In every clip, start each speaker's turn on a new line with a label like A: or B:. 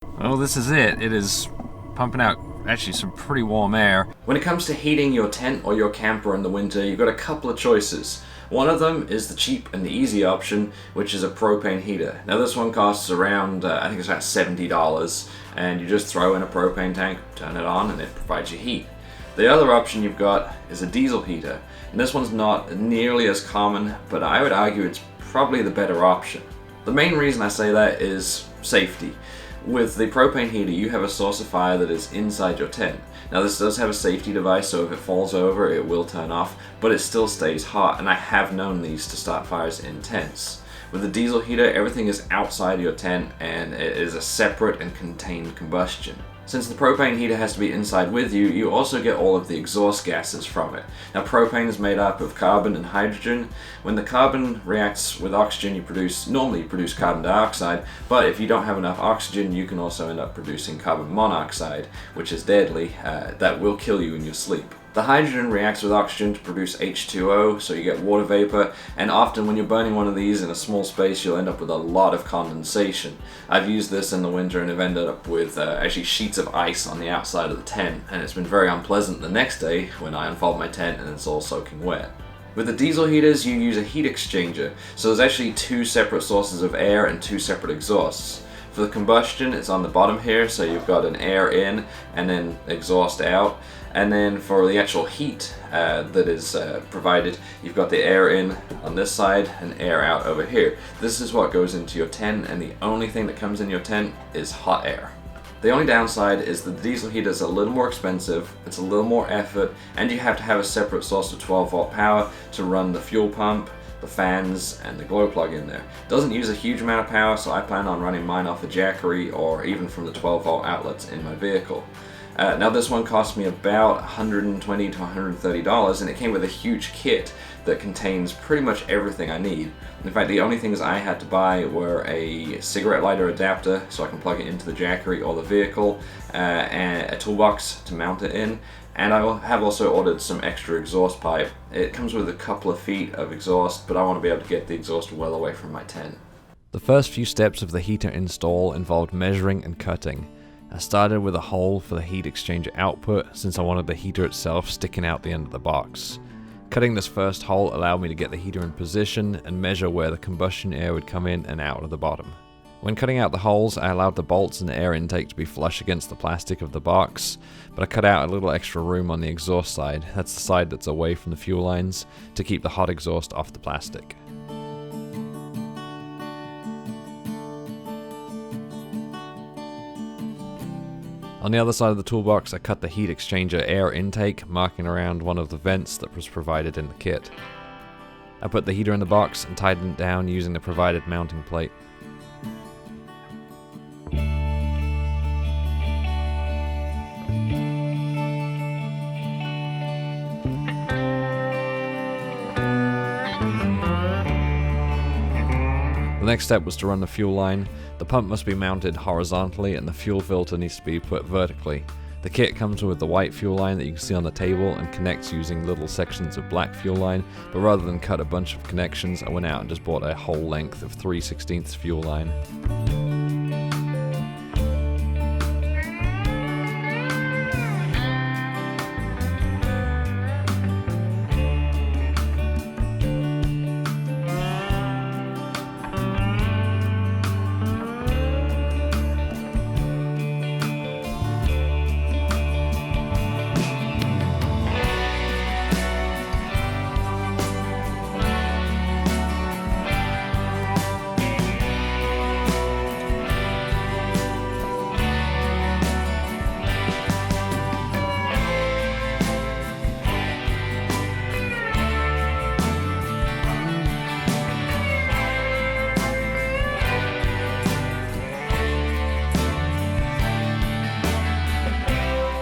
A: Well, this is it. It is pumping out actually some pretty warm air. When it comes to heating your tent or your camper in the winter, you've got a couple of choices. One of them is the cheap and the easy option, which is a propane heater. Now this one costs around, I think it's about $70, and you just throw in a propane tank, turn it on, and it provides you heat. The other option you've got is a diesel heater, and this one's not nearly as common, but I would argue it's probably the better option. The main reason I say that is safety. With the propane heater, you have a source of fire that is inside your tent. Now this does have a safety device, so if it falls over, it will turn off, but it still stays hot, and I have known these to start fires in tents. With the diesel heater, everything is outside your tent, and it is a separate and contained combustion. Since the propane heater has to be inside with you, you also get all of the exhaust gases from it. Now propane is made up of carbon and hydrogen. When the carbon reacts with oxygen, you normally produce carbon dioxide, but if you don't have enough oxygen, you can also end up producing carbon monoxide, which is deadly, that will kill you in your sleep. The hydrogen reacts with oxygen to produce H2O, so you get water vapor, and often when you're burning one of these in a small space, you'll end up with a lot of condensation. I've used this in the winter and have ended up with actually sheets of ice on the outside of the tent, and it's been very unpleasant the next day when I unfold my tent and it's all soaking wet. With the diesel heaters, you use a heat exchanger, so there's actually two separate sources of air and two separate exhausts. For the combustion, it's on the bottom here, so you've got an air in and then exhaust out. And then for the actual heat that is provided, you've got the air in on this side and air out over here. This is what goes into your tent, and the only thing that comes in your tent is hot air. The only downside is that the diesel heater is a little more expensive, it's a little more effort, and you have to have a separate source of 12-volt power to run the fuel pump, the fans, and the glow plug in there. It doesn't use a huge amount of power, so I plan on running mine off a Jackery or even from the 12-volt outlets in my vehicle. Now this one cost me about $120 to $130, and it came with a huge kit that contains pretty much everything I need. In fact, the only things I had to buy were a cigarette lighter adapter so I can plug it into the Jackery or the vehicle, and a toolbox to mount it in, and I have also ordered some extra exhaust pipe. It comes with a couple of feet of exhaust, but I want to be able to get the exhaust well away from my tent. The first few steps of the heater install involved measuring and cutting. I started with a hole for the heat exchanger output since I wanted the heater itself sticking out the end of the box. Cutting this first hole allowed me to get the heater in position and measure where the combustion air would come in and out of the bottom. When cutting out the holes, I allowed the bolts and the air intake to be flush against the plastic of the box, but I cut out a little extra room on the exhaust side, that's the side that's away from the fuel lines, to keep the hot exhaust off the plastic. On the other side of the toolbox, I cut the heat exchanger air intake, marking around one of the vents that was provided in the kit. I put the heater in the box and tightened it down using the provided mounting plate. The next step was to run the fuel line. The pump must be mounted horizontally and the fuel filter needs to be put vertically. The kit comes with the white fuel line that you can see on the table and connects using little sections of black fuel line, but rather than cut a bunch of connections, I went out and just bought a whole length of 3/16 fuel line.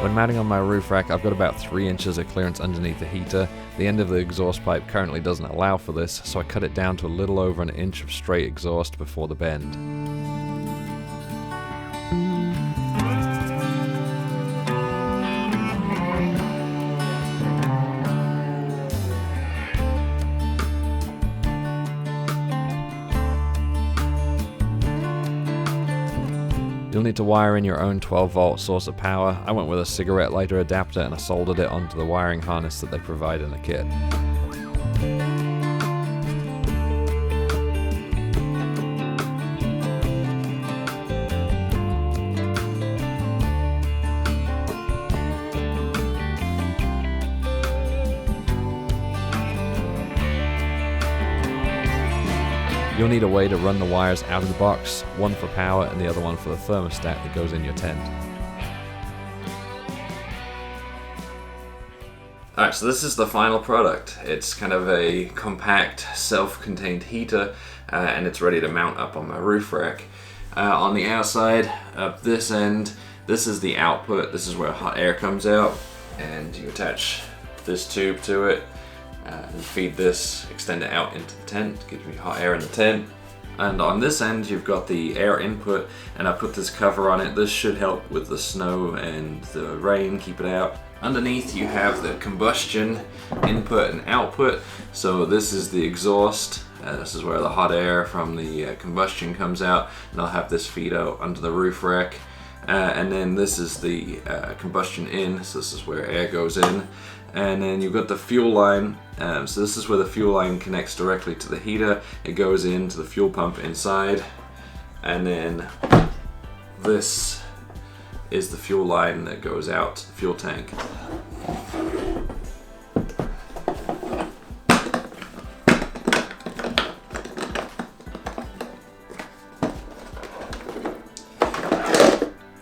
A: When mounting on my roof rack, I've got about 3 inches of clearance underneath the heater. The end of the exhaust pipe currently doesn't allow for this, so I cut it down to a little over an inch of straight exhaust before the bend. You'll need to wire in your own 12-volt source of power. I went with a cigarette lighter adapter and I soldered it onto the wiring harness that they provide in the kit. You'll need a way to run the wires out of the box, one for power and the other one for the thermostat that goes in your tent. Alright, so this is the final product. It's kind of a compact, self-contained heater, and it's ready to mount up on my roof rack. On the outside, up this end, this is the output. This is where hot air comes out, and you attach this tube to it. And feed this, extend it out into the tent, gives me hot air in the tent. And on this end you've got the air input, and I put this cover on it. This should help with the snow and the rain, keep it out. Underneath you have the combustion input and output. So this is the exhaust. This is where the hot air from the combustion comes out, and I'll have this feed out under the roof rack. And then this is the combustion in, so this is where air goes in. And then you've got the fuel line, so this is where the fuel line connects directly to the heater. It goes into the fuel pump inside, and then this is the fuel line that goes out to the fuel tank.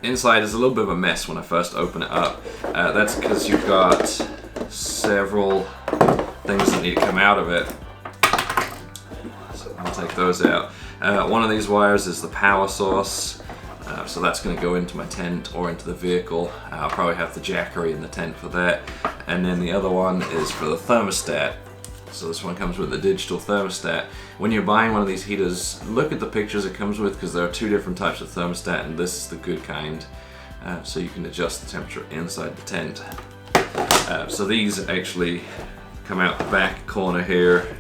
A: Inside is a little bit of a mess when I first open it up. That's because you've got several things that need to come out of it. So I'll take those out. One of these wires is the power source, so that's going to go into my tent or into the vehicle. I'll probably have the jackery in the tent for that. And then the other one is for the thermostat. So this one comes with a digital thermostat. When you're buying one of these heaters, look at the pictures it comes with, because there are two different types of thermostat, and this is the good kind. So you can adjust the temperature inside the tent. So these actually come out the back corner here.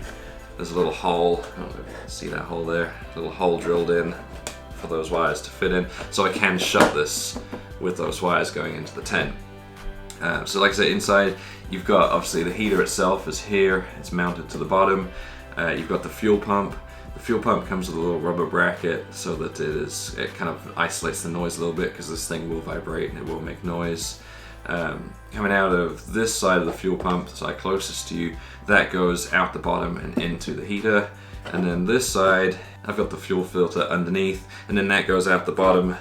A: There's a little hole, I don't know if you can see that hole there, a little hole drilled in for those wires to fit in. So I can shut this with those wires going into the tent. So like I said, inside you've got obviously the heater itself is here, it's mounted to the bottom. You've got the fuel pump. The fuel pump comes with a little rubber bracket so that it kind of isolates the noise a little bit, because this thing will vibrate and it will make noise. Coming out of this side of the fuel pump, the side closest to you, that goes out the bottom and into the heater. And then this side, I've got the fuel filter underneath, and then that goes out the bottom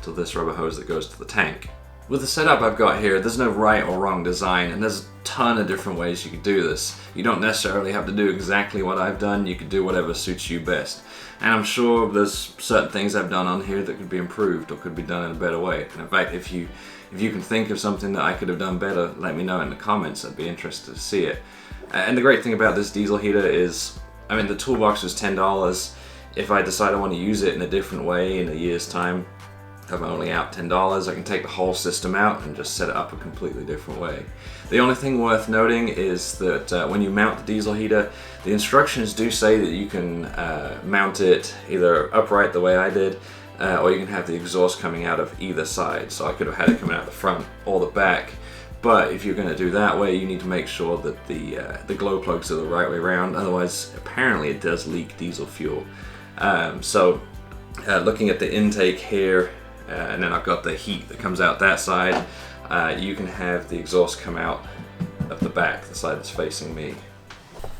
A: to this rubber hose that goes to the tank. With the setup I've got here, there's no right or wrong design, and there's a ton of different ways you could do this. You don't necessarily have to do exactly what I've done, you could do whatever suits you best. And I'm sure there's certain things I've done on here that could be improved or could be done in a better way. And in fact, if you can think of something that I could have done better, let me know in the comments. I'd be interested to see it. And the great thing about this diesel heater is, I mean, the toolbox was $10. If I decide I want to use it in a different way in a year's time, I'm only out $10, I can take the whole system out and just set it up a completely different way. The only thing worth noting is that when you mount the diesel heater, the instructions do say that you can mount it either upright the way I did, or you can have the exhaust coming out of either side. So I could have had it coming out the front or the back. But if you're going to do that way, you need to make sure that the glow plugs are the right way around. Otherwise, apparently it does leak diesel fuel. Looking at the intake here, and then I've got the heat that comes out that side, you can have the exhaust come out of the back, the side that's facing me.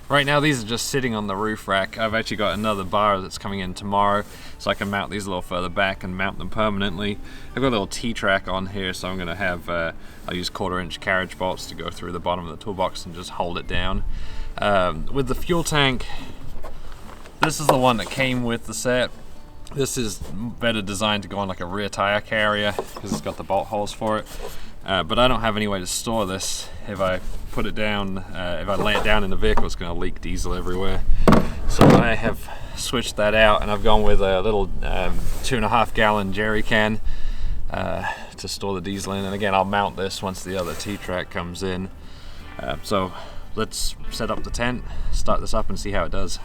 A: Right now these are just sitting on the roof rack. I've actually got another bar that's coming in tomorrow, so I can mount these a little further back and mount them permanently. I've got a little T-track on here, so I'm going to have, I'll use 1/4-inch carriage bolts to go through the bottom of the toolbox and just hold it down. With the fuel tank, this is the one that came with the set. This is better designed to go on like a rear tire carrier because it's got the bolt holes for it. But I don't have any way to store this. If I put it down, if I lay it down in the vehicle, it's going to leak diesel everywhere. So I have switched that out, and I've gone with a little 2.5 gallon jerry can to store the diesel in. And again, I'll mount this once the other T-track comes in. So let's set up the tent, start this up and see how it does.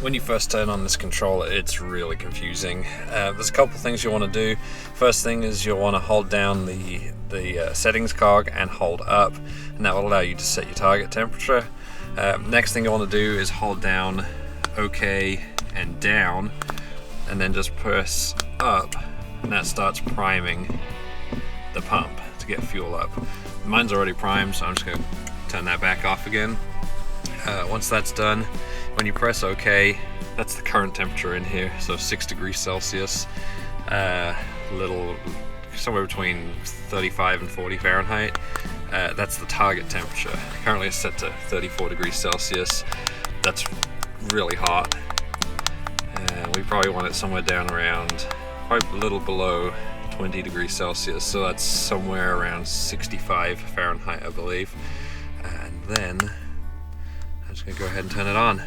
A: When you first turn on this controller, it's really confusing. There's a couple things you want to do. First thing is you'll want to hold down the settings cog and hold up, and that will allow you to set your target temperature. Next thing you want to do is hold down OK and down, and then just press up, and that starts priming the pump to get fuel up. Mine's already primed, so I'm just going to turn that back off again. Once that's done, when you press OK, that's the current temperature in here, so 6 degrees Celsius, somewhere between 35 and 40 Fahrenheit. That's the target temperature. Currently it's set to 34 degrees Celsius. That's really hot. We probably want it somewhere down around, probably a little below 20 degrees Celsius, so that's somewhere around 65 Fahrenheit, I believe. And then I'm just going to go ahead and turn it on.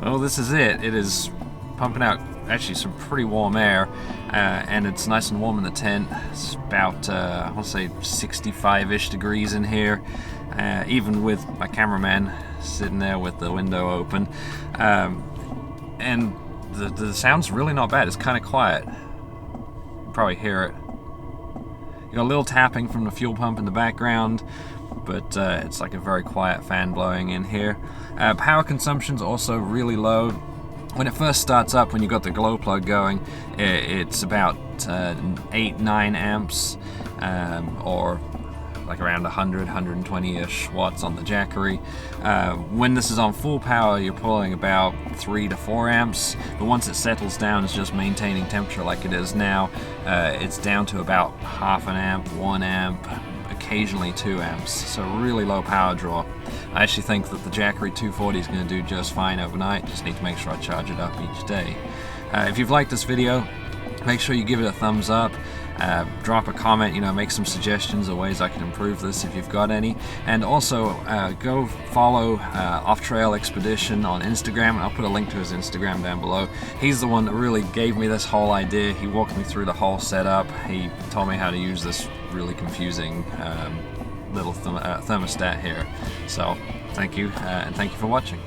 A: Well, this is it. It is pumping out actually some pretty warm air, and it's nice and warm in the tent. It's about, I want to say 65-ish degrees in here, even with my cameraman sitting there with the window open. And the sound's really not bad. It's kind of quiet. You can probably hear it. You got a little tapping from the fuel pump in the background, but it's like a very quiet fan blowing in here. Power consumption's also really low. When it first starts up, when you've got the glow plug going, it's about 8-9 amps, or like around 120-ish watts on the Jackery. When this is on full power, you're pulling about 3 to 4 amps, but once it settles down, it's just maintaining temperature like it is now. It's down to about half an amp, 1 amp, occasionally 2 amps, so really low power draw. I actually think that the Jackery 240 is going to do just fine overnight. Just need to make sure I charge it up each day. If you've liked this video, make sure you give it a thumbs up. Drop a comment, make some suggestions of ways I can improve this if you've got any. And also, go follow Off Trail Expedition on Instagram, and I'll put a link to his Instagram down below. He's the one that really gave me this whole idea. He walked me through the whole setup. He told me how to use this really confusing little thermostat here. So, thank you, and thank you for watching.